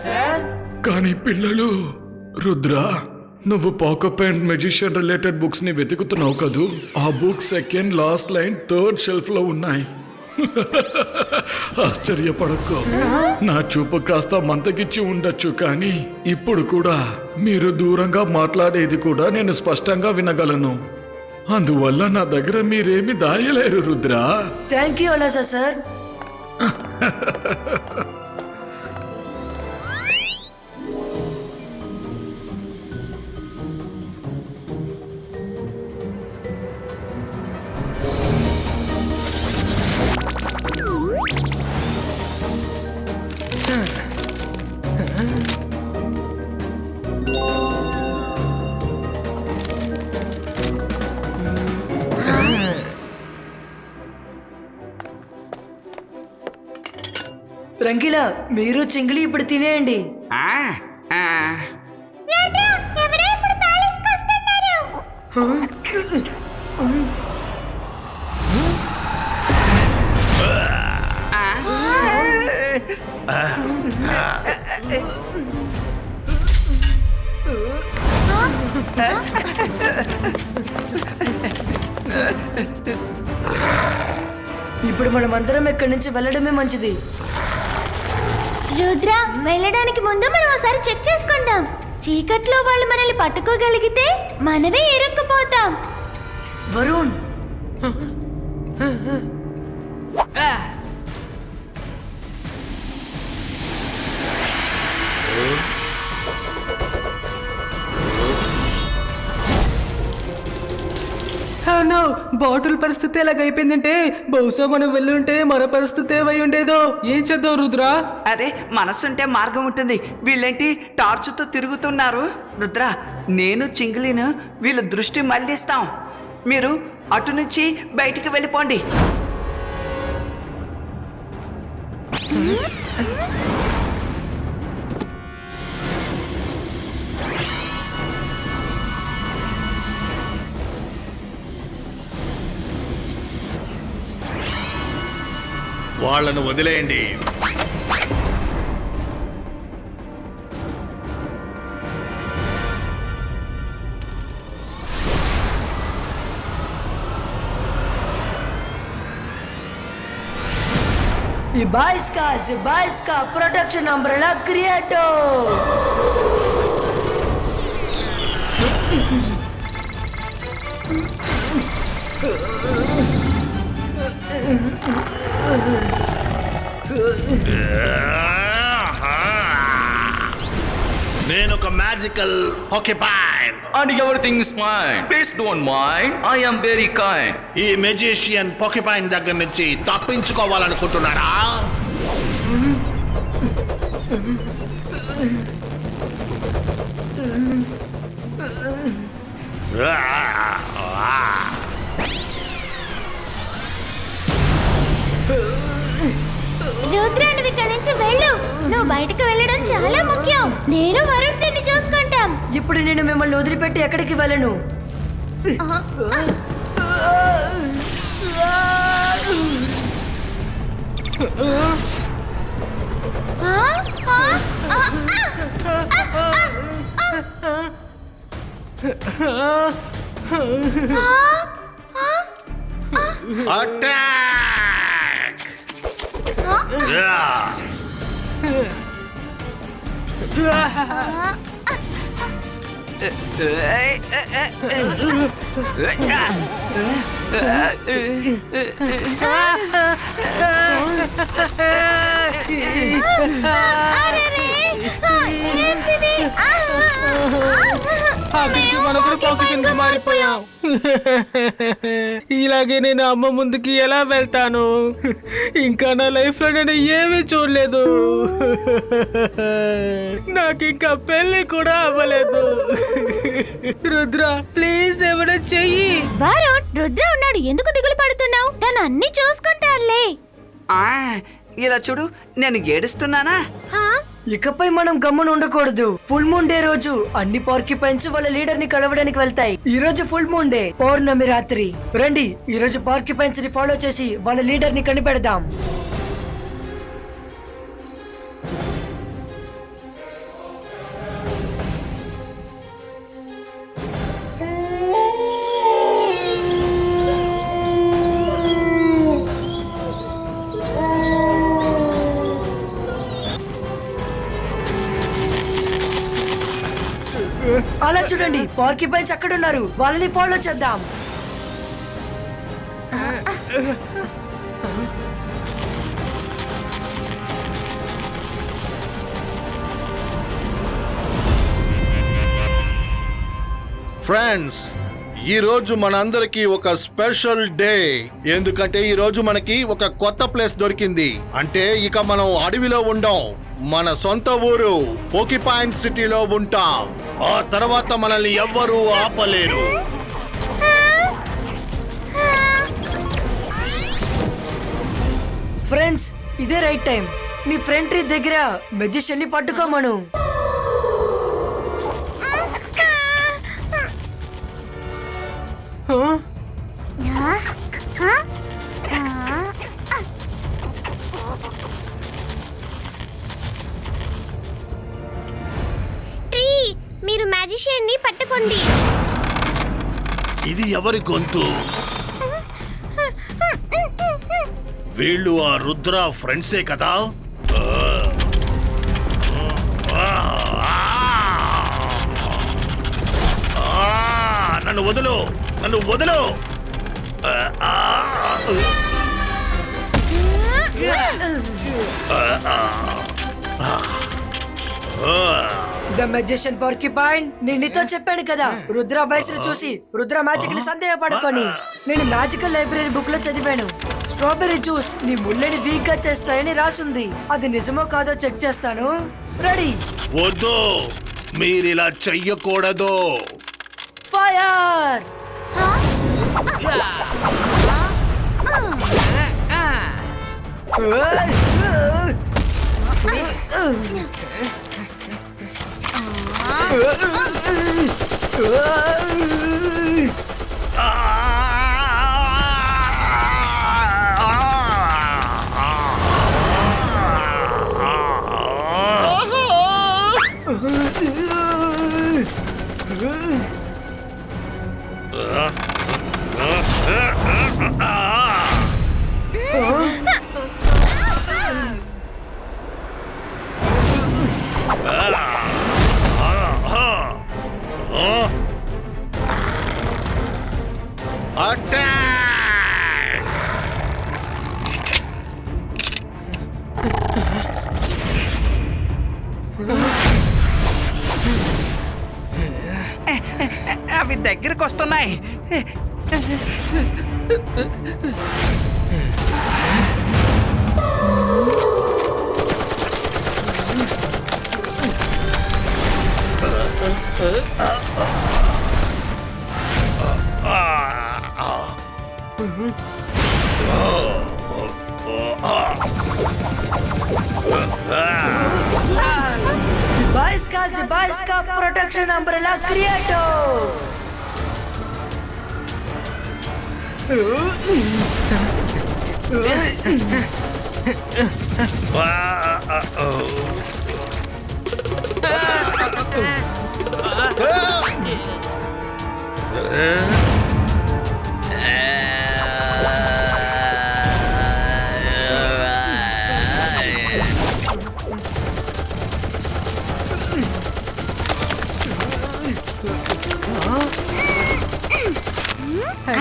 Sir. కానీ పిల్లలు, రుద్ర, నువ్వు పాకప్ మెజిషియన్ రిలేటెడ్ బుక్స్ ని వెతుకుతున్నావు కదూ? ఆ book second last line third shelf లో ఉన్నాయి. ఆశ్చర్యపడకు. నా చూపు కాస్త మంతకిచ్చి ఉండొచ్చు, కానీ ఇప్పుడు కూడా మీరు దూరంగా మాట్లాడేది కూడా నేను స్పష్టంగా వినగలను. అందువల్ల నా దగ్గర మీరేమి దాయలేరు రుద్ర. థ్యాంక్ యూ అలాసా సార్. రంగిలా, మీరు చింగిలి ఇప్పుడు తినేయండి. ఇప్పుడు మనం అందరం ఇక్కడి నుంచి వెళ్ళడమే మంచిది. రుద్ర, వెళ్ళడానికి ముందు మనం ఒకసారి చెక్ చేసుకుందాం. చీకట్లో వాళ్ళు మనల్ని పట్టుకోగలిగితే మనమే ఇరుక్కుపోతాం. వరుణ్, బాటిల్ పరిస్థితి ఎలాగైపోయిందంటే బహుశా మనం వెళ్ళుంటే మన పరిస్థితి ఏమై ఉండేదో. ఏం చేద్దాం రుద్ర? అదే మనసుంటే మార్గం ఉంటుంది. వీళ్ళేంటి టార్చుతో తిరుగుతున్నారు? రుద్ర, నేను చింగిలిను వీళ్ళ దృష్టి మళ్ళిస్తాం. మీరు అటు నుంచి బయటికి వెళ్ళిపోండి. వాళ్ళను వదిలేయండి. Ibaiska protection umbrella creator. నేను ఒక magical పార్క్యుపైన్. And everything is fine. Please don't mind. I am very kind. ఈ మెజిషియన్ పార్క్యుపైన్ దగ్గర నుంచి తప్పించుకోవాలనుకుంటున్నారా? రుద్ర, నువ్వు ఇక్కడి నుంచి వెళ్ళు. నువ్వు బయటకు వెళ్ళడం చాలా ముఖ్యం. నేను వరుణ్ దీన్ని చూసుకుంటాం. ఇప్పుడు నేను మిమ్మల్ని వదిలిపెట్టి ఎక్కడికి వెళ్ళను. అటాక్! మారిపోయాం. ఇలాగే నేను అమ్మ ముందుకి ఎలా వెళ్తాను? ఇంకా నా లైఫ్ లో నేను ఏమీ చూడలేదు. నాకు ఇంకా పెళ్లి కూడా అవ్వలేదు. రుద్ర, ప్లీజ్ ఏమైనా చెయ్యి. వరుణ్, రుద్ర ఉన్నాడు, ఎందుకు దిగులు పడుతున్నావు? తను అన్ని చూసుకుంటానులే. ఇలా చూడు, నేను ఏడుస్తున్నానా? ఇకపై మనం గమ్మున ఉండకూడదు. ఫుల్ మూన్ డే రోజు అన్ని పార్క్యుపైన్స్ వాళ్ళ లీడర్ ని కలవడానికి వెళ్తాయి. ఈ రోజు ఫుల్ మూన్ డే, పౌర్ణమి రాత్రి. రండి, ఈ రోజు పార్క్యుపైన్స్ ని ఫాలో చేసి వాళ్ళ లీడర్ ని కనిపెడదాం. చూడండి పార్కిపైన్స్ అక్కడ ఉన్నారు, వాళ్ళని ఫాలో చేద్దాం. ఫ్రెండ్స్, ఈ రోజు మనందరికీ ఒక స్పెషల్ డే. ఎందుకంటే ఈ రోజు మనకి ఒక కొత్త ప్లేస్ దొరికింది. అంటే ఇక మనం అడవిలో ఉండం, మన సొంత ఊరు పోకిపాయిన్ సిటీలో ఉంటాం. ఆ తర్వాత మనల్ని ఎవ్వరూ ఆపలేరు. ఫ్రెండ్స్, ఇదే రైట్ టైం. మీ ఫ్రెండ్ ట్రీ దగ్గర మెజిషియన్ ని పట్టుకోమను. ట్రీ, మీరు మ్యాజిషియన్ ని పట్టుకోండి. ఇది ఎవరి గొంతు? వీళ్ళు ఆ రుద్ర ఫ్రెండ్సే కదా? నన్ను వదులు, నన్ను వదులు. ద మెజిషియన్ పార్కిపైన్, నేను నీతో చెప్పాను కదా, రుద్ర వయసును చూసి రుద్ర మ్యాజిక్ ని సందేహపడుకొని. నేను మ్యాజికల్ లైబ్రరీ బుక్ లో చదివాను. స్ట్రాబెర్రీ జ్యూస్ నీ ముళ్ళని వీక్ గా చేస్తాయని రాసుంది. అది నిజమో కాదో చెక్ చేస్తాను. రెడీ? వద్దు, మీరిలా చెయ్యకూడదు. ఫైర్! అవి దగ్గరకు వస్తున్నాయి. Zibaiska protection umbrella creator.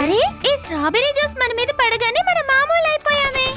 అరే, ఈ స్ట్రాబెర్రీ జ్యూస్ మన మీద పడగానే మన మామూలు అయిపోయామే.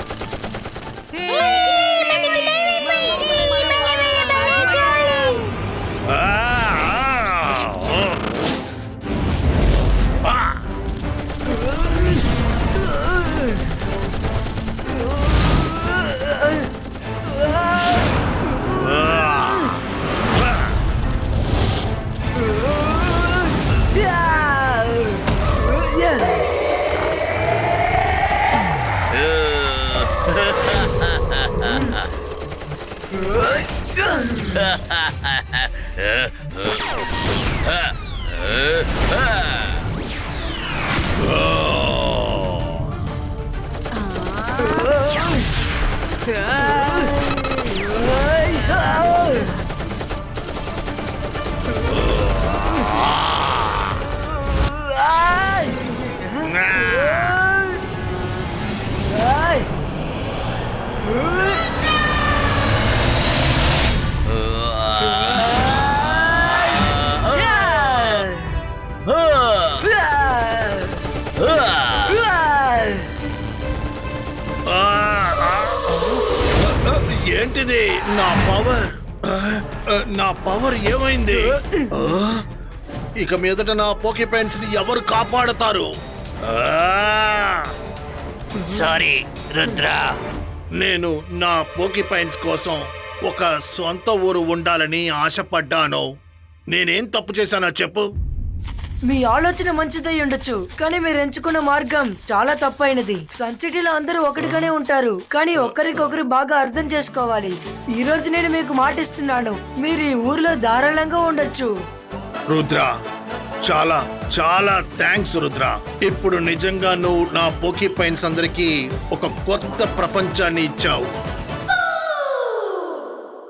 ఏంటిది నా పవర్ నా పవర్ ఏమైంది ఆ? ఇక మీదట నా పోకీపాయింట్స్ ని ఎవరు కాపాడతారు సారీ రుద్ర. నేను నా పోకీపాయింట్స్ కోసం ఒక సొంత ఊరు ఉండాలని ఆశపడ్డాను. నేనేం తప్పు చేశానో చెప్పు. మీ ఆలోచన మంచిదై ఉండొచ్చు, కానీ మీరు ఎంచుకున్న మార్గం చాలా తప్పైనది. సన్ సిటీలో అందరూ ఒకటిగానే ఉంటారు, కానీ ఒకరికొకరు బాగా అర్థం చేసుకోవాలి. ఈ రోజు నేను మీకు మాటిస్తున్నాను, మీరు ఈ ఊర్లో ధారాళంగా ఉండొచ్చు. రుద్ర, చాలా చాలా థ్యాంక్స్ రుద్ర. ఇప్పుడు నిజంగా నువ్వు నా పోకీపాయింట్స్ అందరికీ ఒక కొత్త ప్రపంచాన్ని ఇచ్చావు.